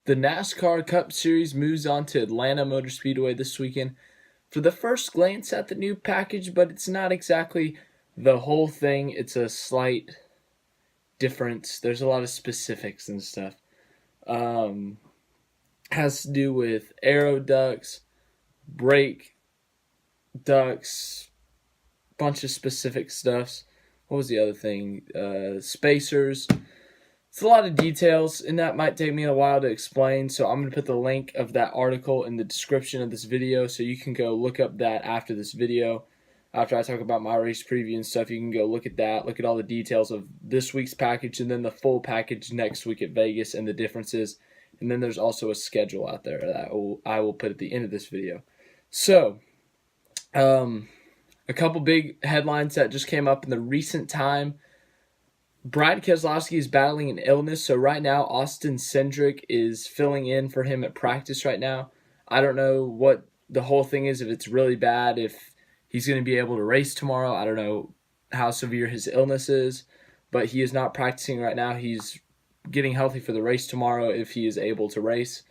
The NASCAR Cup Series moves on to Atlanta Motor Speedway this weekend. For the first glance at the new package, but it's not exactly the whole thing. It's a slight difference. There's a lot of specifics and stuff. Um, has to do with aero ducts, brake ducts, bunch of specific stuffs. What was the other thing? Spacers. It's a lot of details, and that might take me a while to explain, so I'm going to put the link of that article in the description of this video so you can go look up that after this video. After I talk about my race preview and stuff, you can go look at that, look at all the details of this week's package, and then the full package next week at Vegas and the differences. And then there's also a schedule out there that I will put at the end of this video. So, a couple big headlines that just came up in the recent time. Brad Keselowski is battling an illness, so right now Austin Cindric is filling in for him at practice right now. I don't know what the whole thing is, if it's really bad, if he's going to be able to race tomorrow. I don't know how severe his illness is, but he is not practicing right now. He's getting healthy for the race tomorrow if he is able to race.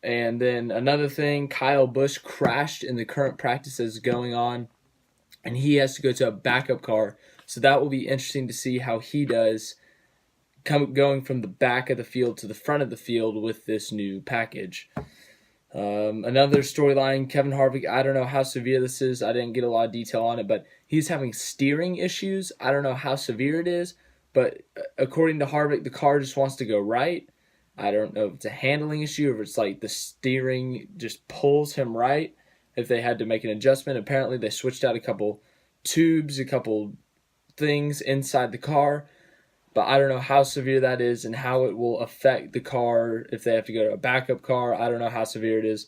And then another thing, Kyle Busch crashed in the current practice that's going on, and he has to go to a backup car. So that will be interesting to see how he does going from the back of the field to the front of the field with this new package. Another storyline, Kevin Harvick, I don't know how severe this is. I didn't get a lot of detail on it, but he's having steering issues. I don't know how severe it is, but according to Harvick, the car just wants to go right. I don't know if it's a handling issue or if it's like the steering just pulls him right. If they had to make an adjustment, apparently they switched out a couple tubes, a couple things inside the car, but I don't know how severe that is and how it will affect the car if they have to go to a backup car. I don't know how severe it is,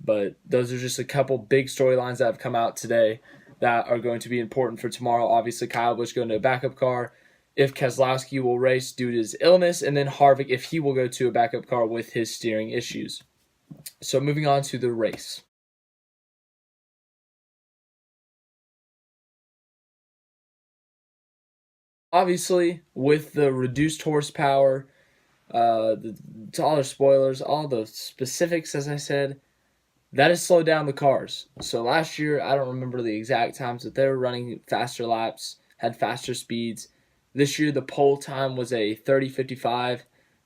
but those are just a couple big storylines that have come out today that are going to be important for tomorrow. Obviously, Kyle Busch going to a backup car, if Keselowski will race due to his illness, and then Harvick if he will go to a backup car with his steering issues. So moving on to the race. Obviously, with the reduced horsepower, the taller spoilers, all the specifics, as I said, that has slowed down the cars. So last year, I don't remember the exact times, but they were running faster laps, had faster speeds. This year, the pole time was a 30:55,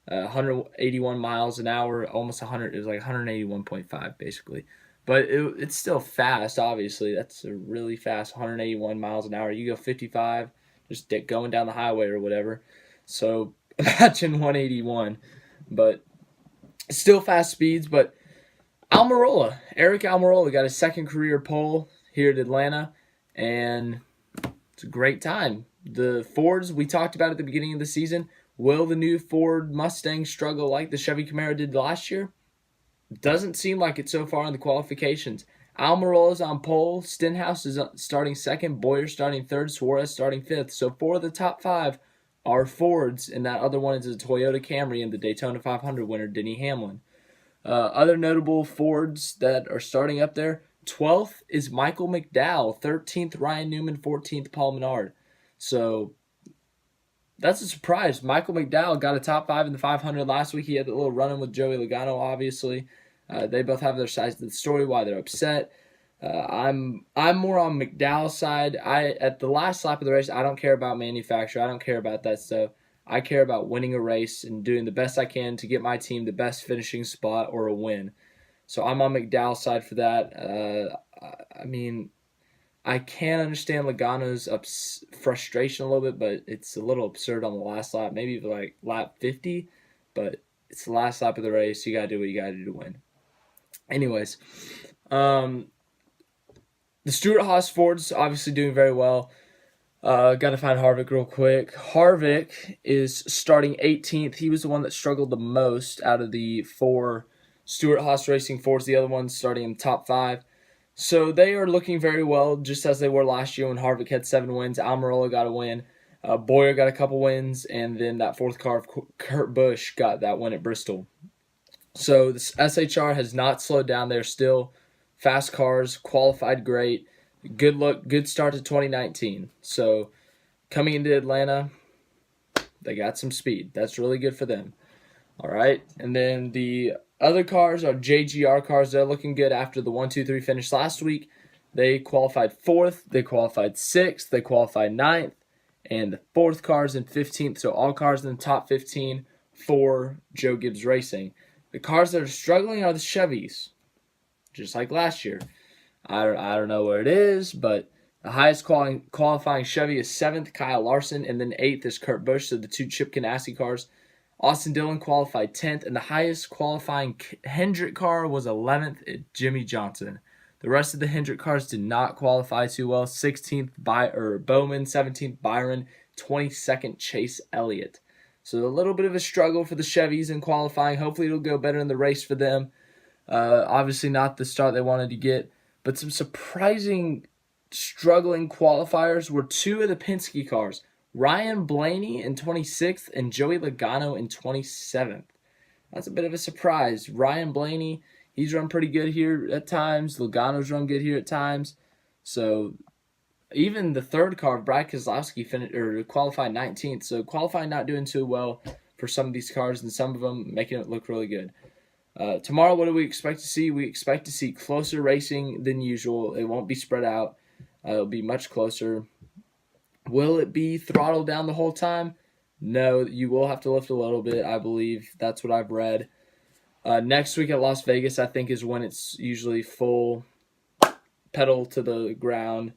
181 miles an hour, almost 100. It was like 181.5 basically. But it's still fast, obviously. That's a really fast 181 miles an hour. You go 55, just going down the highway or whatever. So imagine 181. But still fast speeds. But Eric Almirola got his second career pole here at Atlanta. And it's a great time. The Fords we talked about at the beginning of the season. Will the new Ford Mustang struggle like the Chevy Camaro did last year? Doesn't seem like it so far in the qualifications. Almirola's on pole. Stenhouse is starting second. Boyer starting third. Suarez starting fifth. So 4 of the top 5 are Fords, and that other one is a Toyota Camry and the Daytona 500 winner, Denny Hamlin. Other notable Fords that are starting up there, 12th is Michael McDowell. 13th, Ryan Newman. 14th, Paul Menard. So that's a surprise. Michael McDowell got a top 5 in the 500 last week. He had a little run-in with Joey Logano, obviously. They both have their sides of the story, why they're upset. I'm more on McDowell's side. At the last lap of the race, I don't care about manufacturer. I don't care about that stuff. I care about winning a race and doing the best I can to get my team the best finishing spot or a win. So I'm on McDowell's side for that. I can understand Logano's frustration a little bit, but it's a little absurd on the last lap. Maybe like lap 50, but it's the last lap of the race. You got to do what you got to do to win. Anyways, the Stewart-Haas Fords obviously doing very well. Got to find Harvick real quick. Harvick is starting 18th. He was the one that struggled the most out of the 4 Stewart-Haas Racing Fords. The other one's starting in the top 5. So they are looking very well, just as they were last year when Harvick had 7 wins. Almirola got a win. Boyer got a couple wins. And then that 4th car of Kurt Busch got that win at Bristol. So this SHR has not slowed down. They're still fast cars, qualified great. Good start to 2019. So coming into Atlanta, they got some speed. That's really good for them. All right, and then the other cars are JGR cars. They're looking good after the 1, 2, 3 finish last week. They qualified 4th, they qualified 6th, they qualified 9th, and the 4th cars in 15th. So all cars in the top 15 for Joe Gibbs Racing. The cars that are struggling are the Chevys, just like last year. I don't know where it is, but the highest qualifying Chevy is 7th, Kyle Larson, and then 8th is Kurt Busch. So the two Chip Ganassi cars. Austin Dillon qualified 10th, and the highest qualifying Hendrick car was 11th, Jimmy Johnson. The rest of the Hendrick cars did not qualify too well. 16th Bowman, 17th Byron, 22nd Chase Elliott. So a little bit of a struggle for the Chevys in qualifying. Hopefully it'll go better in the race for them. Obviously not the start they wanted to get, but some surprising struggling qualifiers were two of the Penske cars. Ryan Blaney in 26th and Joey Logano in 27th. That's a bit of a surprise. Ryan Blaney, he's run pretty good here at times. Logano's run good here at times. So even the third car, Brad Keselowski, qualified 19th. So qualifying not doing too well for some of these cars, and some of them making it look really good. Tomorrow, what do we expect to see? We expect to see closer racing than usual. It won't be spread out. It'll be much closer. Will it be throttled down the whole time? No, you will have to lift a little bit, I believe. That's what I've read. Next week at Las Vegas, I think, is when it's usually full pedal to the ground,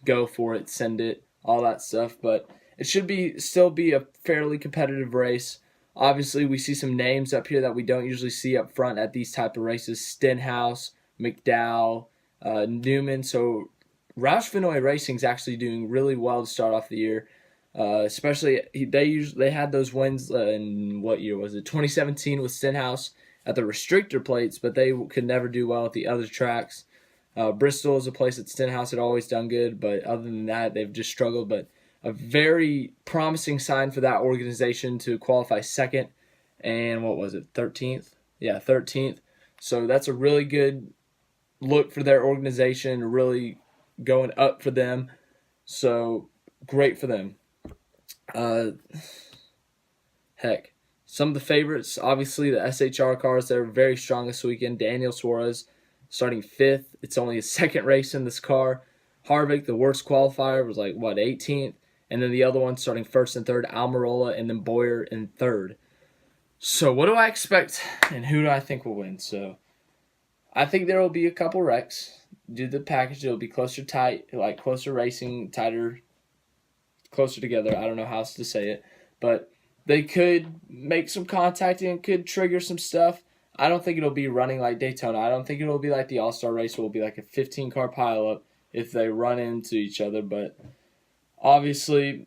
go for it, send it, all that stuff. But it should still be a fairly competitive race. Obviously, we see some names up here that we don't usually see up front at these type of races. Stenhouse, McDowell, Newman. So Roush Fenway Racing is actually doing really well to start off the year. Especially they had those wins in what year was it? 2017 with Stenhouse at the restrictor plates, but they could never do well at the other tracks. Bristol is a place that Stenhouse had always done good, but other than that, they've just struggled. But a very promising sign for that organization to qualify second and what was it, 13th? Yeah, 13th. So that's a really good look for their organization, really going up for them. So great for them. Heck, some of the favorites, obviously the SHR cars, they're very strong this weekend. Daniel Suarez starting 5th. It's only his second race in this car. Harvick, the worst qualifier, was 18th. And then the other one starting 1st and 3rd, Almirola, and then Boyer in 3rd. So what do I expect, and who do I think will win? So I think there will be a couple wrecks. Due to the package, it'll be closer racing, tighter, closer together. I don't know how else to say it. But they could make some contact and could trigger some stuff. I don't think it'll be running like Daytona. I don't think it'll be like the All-Star race where it'll be like a 15-car pileup if they run into each other. But obviously,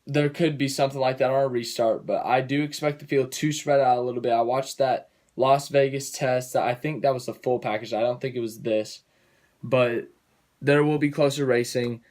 there could be something like that on a restart. But I do expect the field to spread out a little bit. I watched that Las Vegas test. I think that was the full package. I don't think it was this. But there will be closer racing.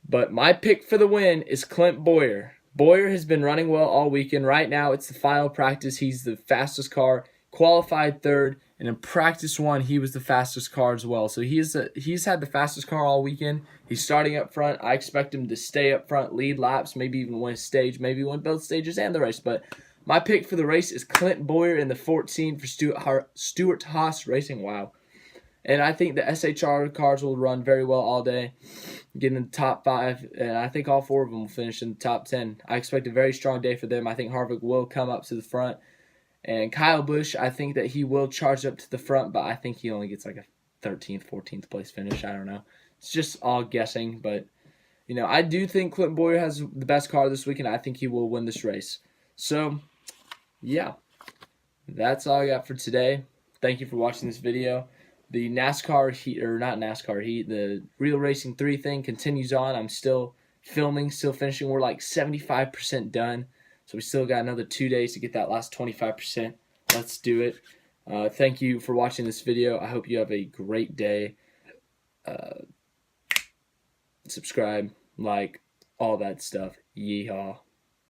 But my pick for the win is Clint Bowyer. Bowyer has been running well all weekend. Right now, it's the final practice. He's the fastest car, qualified 3rd, and in practice 1, he was the fastest car as well. So he's had the fastest car all weekend. He's starting up front. I expect him to stay up front, lead laps, maybe even win a stage, maybe win both stages and the race. But my pick for the race is Clint Bowyer in the 14 for Stuart Haas Racing. Wow. And I think the SHR cars will run very well all day, get in the top 5, and I think all 4 of them will finish in the top 10. I expect a very strong day for them. I think Harvick will come up to the front. And Kyle Busch, I think that he will charge up to the front, but I think he only gets like a 13th, 14th place finish. I don't know. It's just all guessing, but I do think Clint Bowyer has the best car this weekend. I think he will win this race. So, yeah, that's all I got for today. Thank you for watching this video. The NASCAR heat, or not NASCAR heat, the Real Racing 3 thing continues on. I'm still filming, still finishing. We're like 75% done. So we still got another 2 days to get that last 25%. Let's do it. Thank you for watching this video. I hope you have a great day. Subscribe, like, all that stuff. Yeehaw.